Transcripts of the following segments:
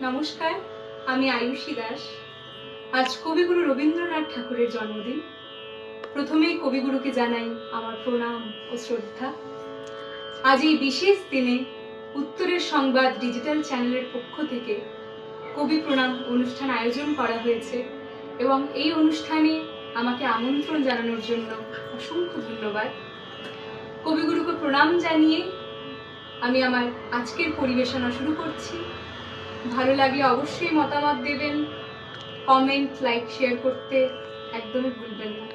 নমস্কার, আমি আয়ুষী দাস। আজ কবিগুরু রবীন্দ্রনাথ ঠাকুরের জন্মদিন। প্রথমেই কবিগুরুকে জানাই আমার প্রণাম ও শ্রদ্ধা। আজ এই বিশেষ দিনে উত্তরের সংবাদ ডিজিটাল চ্যানেলের পক্ষ থেকে কবি প্রণাম অনুষ্ঠান আয়োজন করা হয়েছে এবং এই অনুষ্ঠানে আমাকে আমন্ত্রণ জানানোর জন্য অসংখ্য ধন্যবাদ। কবিগুরুকে প্রণাম জানিয়ে আমি আমার আজকের পরিবেশনা শুরু করছি। ভালো লাগলে অবশ্যই মতামত দেবেন, কমেন্ট, লাইক, শেয়ার করতে একদমই ভুলবেন না।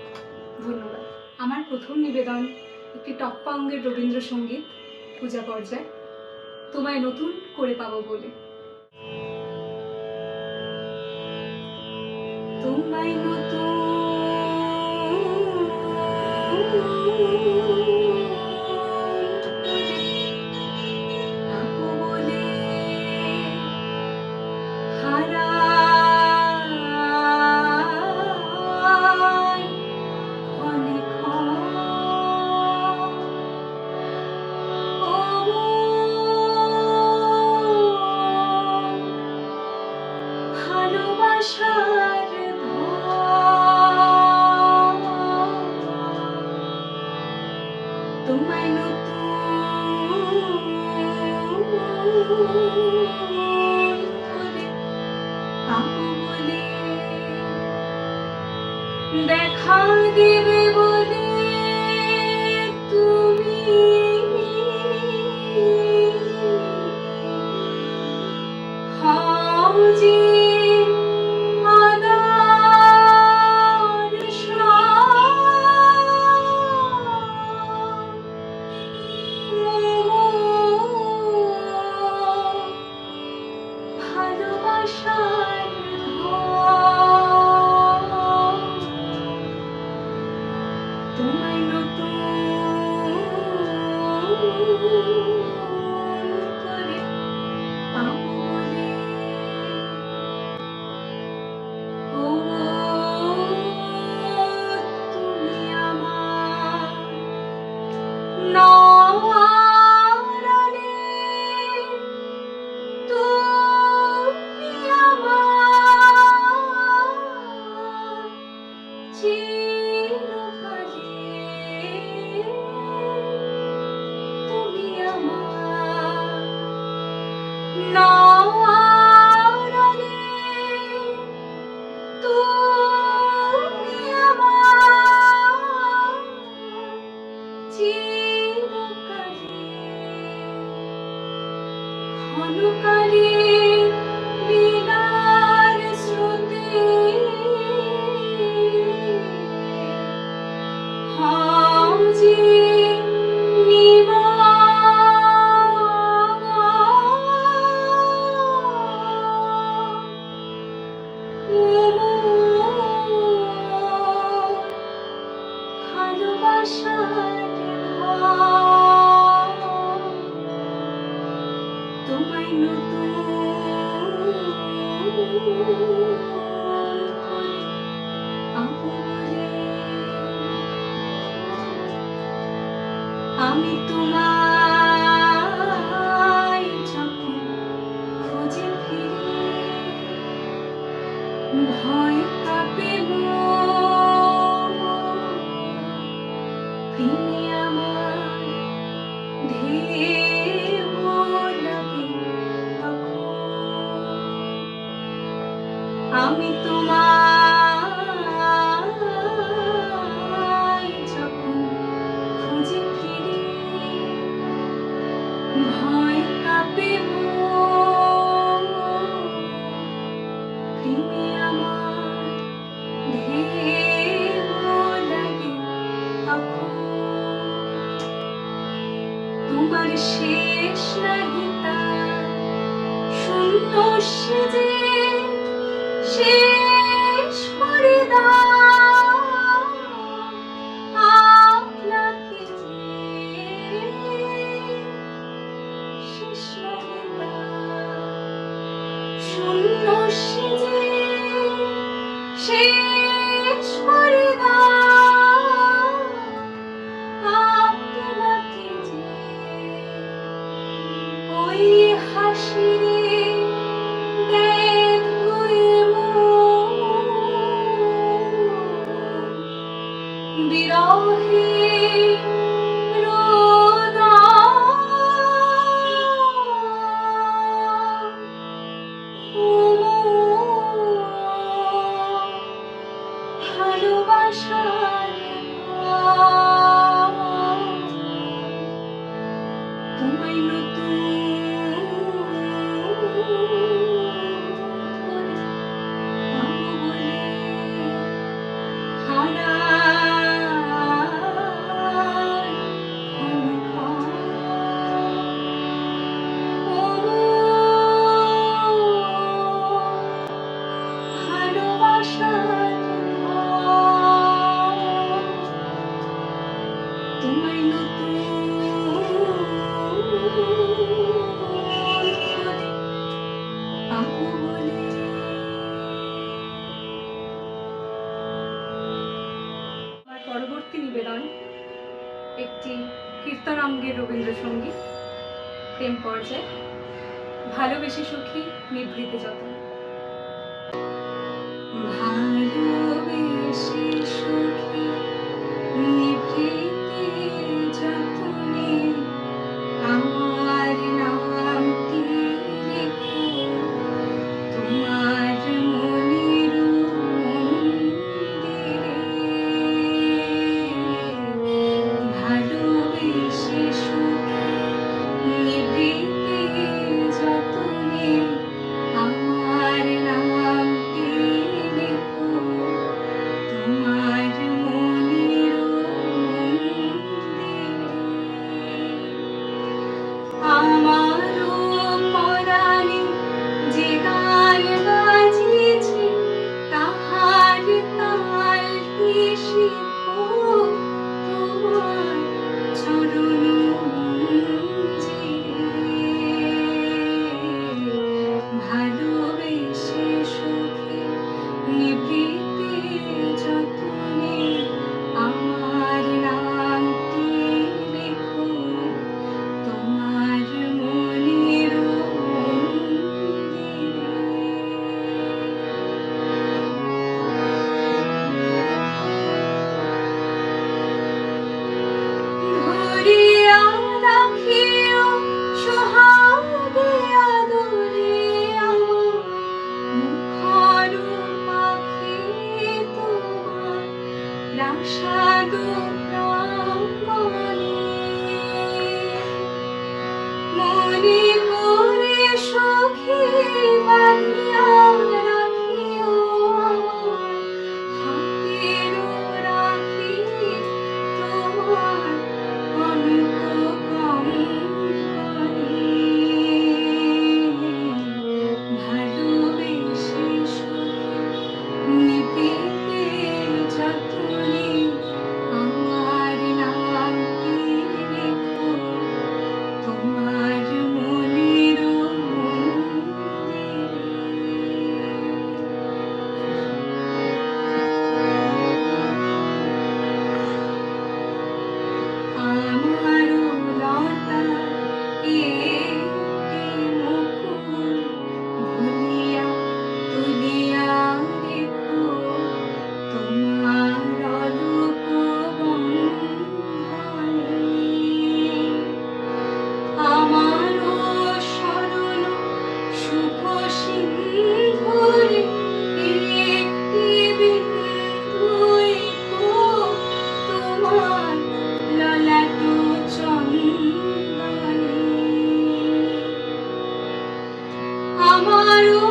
ধন্যবাদ। আমার প্রথম নিবেদন একটি টপ্পা অঙ্গের রবীন্দ্রসঙ্গীত, পূজা পর্যায়, তোমায় নতুন করে পাবো বলে। তোমায় নতুন তোমায় নতুন করে পাবো বলে, দেখা দেবে বলে তুমি হও যে তোমায় নতুন করে পাবো বলে। ও তুমি আমার নয়নে, তুমি আমার চিরকালে, তুমি আমার নয়নে, তুমি আমার চিরকালে, ক্ষণকালে লীলার স্রোতে হও যে ভালোবাসার তোমায় নতুন করে পাবো বলে। আমি তোমায় যখন খুঁজে ফিরি, ভয় কাঁপে মন, প্রেমে আমার ঢেউ লাগে তখন। আমি তোমায় যখন খুঁজে ফিরি, ভয় কাঁপে মন, প্রেমে আমার ঢেউ লাগে তখন। তোমার শেষ নাহি তার শূন্য সেজে শেষ করে দাও আপনাকে, শেষ নাহি তার শূন্য সেজে শেষ করে দাও আপনাকে যে। ওই হাসিরে থাকো বলে। আমার পরবর্তী নিবেদন একটি কীর্তনাঙ্গের রবীন্দ্রসঙ্গীত, প্রেম পর্যায়, ভালোবেসে সখী নিভৃতে যতন। ভালোবেসে সখী নিভৃতে যতনে আমার নামটি লেখো তোমার মনের মন্দিরে। ভালোবেসে সখী নিভৃতে যতনে আমার নামটি লেখো তোমার মনের মন্দিরে। আমারও পরাণে যে গান বাজিছে তাহার তালটি শিখো তোমার চরণ মঞ্জিরে। ভালোবেসে সখী নিভৃতে যতনে আমার নামটি লেখো তোমার মনের ধরিয়া রাখিও সোহাগে আদরে আমার মুখর পাখি তোমার প্রাসাদ প্রাঙ্গণে। মনে করে সখী বাঁধিয়া রাখিও আমার হাতের রাখি তোমার কনক কঙ্কণে। ভালোবেসে সখী নিভৃতে যতনে আমার নামটি লেখো তোমার মনের আমারও লতা একটি মুকুল ভুলিয়া তুলিয়া রেখো তোমার অলোক বন্ধনে। আমারও শরণ শুভ সিন্ধুরে একটি বিন্দু এঁকো তোমার ললাট চন্দনে। আমারও